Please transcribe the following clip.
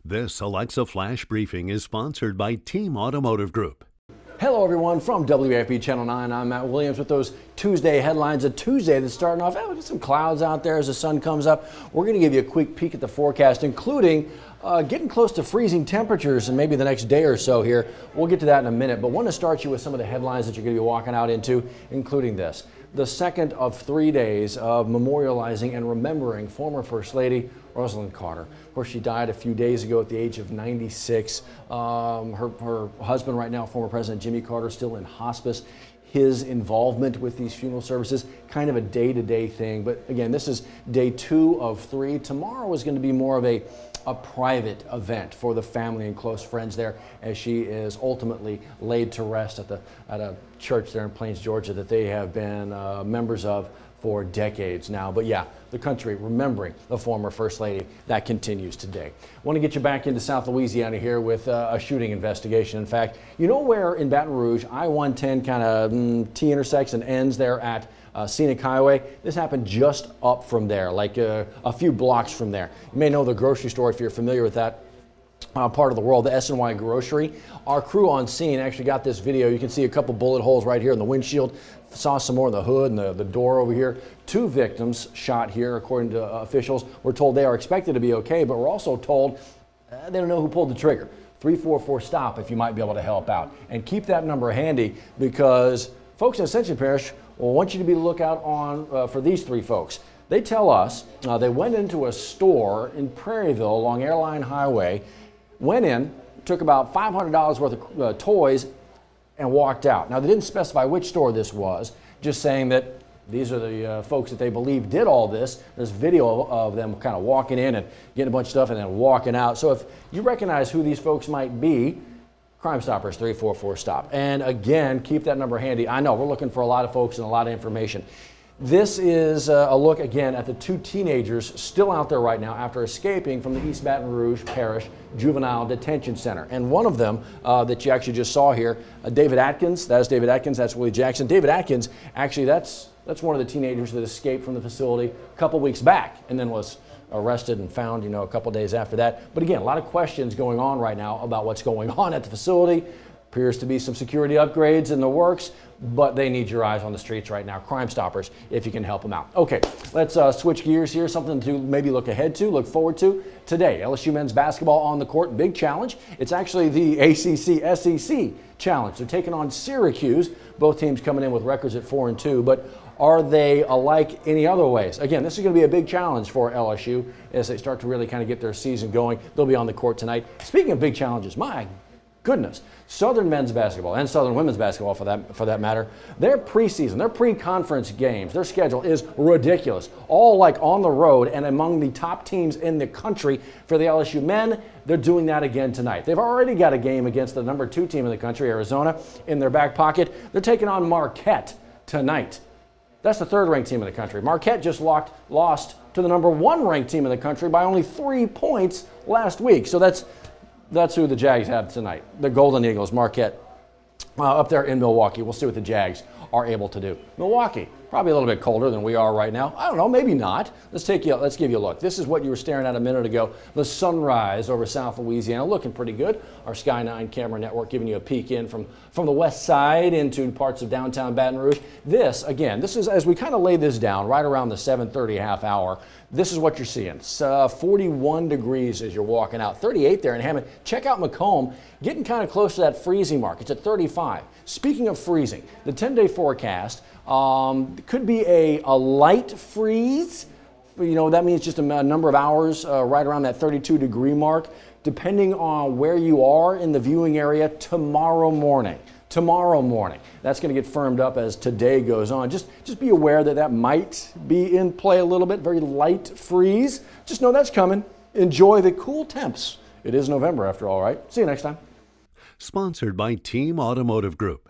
This Alexa Flash Briefing is sponsored by Team Automotive Group. Hello everyone from WAFB Channel 9. I'm Matt Williams with those Tuesday headlines. A Tuesday that's starting off, look at some clouds out there as the sun comes up. We're going to give you a quick peek at the forecast, including getting close to freezing temperatures and maybe the next day or so here. We'll get to that in a minute, but want to start you with some of the headlines that you're going to be walking out into, including this. The second of 3 days of memorializing and remembering former First Lady Rosalynn Carter. Of course, she died a few days ago at the age of 96. Her husband right now, former President Jimmy Carter, still in hospice. His involvement with these funeral services, kind of a day-to-day thing. But again, this is day 2 of 3. Tomorrow is going to be more of a private event for the family and close friends there, as she is ultimately laid to rest at a church there in Plains, Georgia, that they have been members of for decades now. But yeah, the country remembering the former First Lady, that continues today. Want to get you back into South Louisiana here with a shooting investigation. In fact, you know where in Baton Rouge I-110 kind of T intersects and ends there at Scenic Highway? This happened just up from there, like a few blocks from there. You may know the grocery store if you're familiar with that part of the world, the S&Y Grocery. Our crew on scene actually got this video. You can see a couple bullet holes right here in the windshield. Saw some more in the hood and the door over here. 2 victims shot here, according to officials. We're told they are expected to be okay, but we're also told they don't know who pulled the trigger. 344-STOP if you might be able to help out. And keep that number handy, because folks in Ascension Parish want you to be on the lookout for these 3 folks. They tell us they went into a store in Prairieville along Airline Highway, went in, took about $500 worth of toys, and walked out. Now, they didn't specify which store this was, just saying that these are the folks that they believe did all this. There's video of them kind of walking in and getting a bunch of stuff and then walking out. So if you recognize who these folks might be, Crime Stoppers 344-STOP. And again, keep that number handy. I know we're looking for a lot of folks and a lot of information. This is a look again at the 2 teenagers still out there right now after escaping from the East Baton Rouge Parish Juvenile Detention Center. And one of them that you actually just saw here, David Atkins, that is David Atkins, that's Willie Jackson. David Atkins, actually that's one of the teenagers that escaped from the facility a couple weeks back and then was arrested and found, a couple days after that. But again, a lot of questions going on right now about what's going on at the facility. Appears to be some security upgrades in the works, but they need your eyes on the streets right now. Crime Stoppers, if you can help them out. Okay, let's switch gears here. Something to maybe look ahead to, look forward to. Today, LSU men's basketball on the court, big challenge. It's actually the ACC-SEC challenge. They're taking on Syracuse. Both teams coming in with records at 4-2, but are they alike any other ways? Again, this is going to be a big challenge for LSU as they start to really kind of get their season going. They'll be on the court tonight. Speaking of big challenges, my goodness, Southern men's basketball and Southern women's basketball for that matter, their preseason, their pre-conference games, their schedule is ridiculous. All like on the road and among the top teams in the country. For the LSU men, they're doing that again tonight. They've already got a game against the number 2 team in the country, Arizona, in their back pocket. They're taking on Marquette tonight. That's the 3rd ranked team in the country. Marquette just lost to the number 1 ranked team in the country by only 3 points last week. So that's who the Jags have tonight. The Golden Eagles, Marquette, up there in Milwaukee. We'll see what the Jags are able to do. Milwaukee, probably a little bit colder than we are right now. I don't know, maybe not. Let's give you a look. This is what you were staring at a minute ago. The sunrise over South Louisiana, looking pretty good. Our Sky 9 camera network giving you a peek in from the west side into parts of downtown Baton Rouge. This is as we kind of lay this down right around the 7:30 half hour. This is what you're seeing. 41 degrees as you're walking out. 38 there in Hammond. Check out Macomb, getting kind of close to that freezing mark. It's at 35. Speaking of freezing, the 10-day forecast could be a light freeze. That means just a number of hours right around that 32-degree mark, depending on where you are in the viewing area tomorrow morning. That's going to get firmed up as today goes on. Just be aware that might be in play a little bit. Very light freeze. Just know that's coming. Enjoy the cool temps. It is November after all, right? See you next time. Sponsored by Team Automotive Group.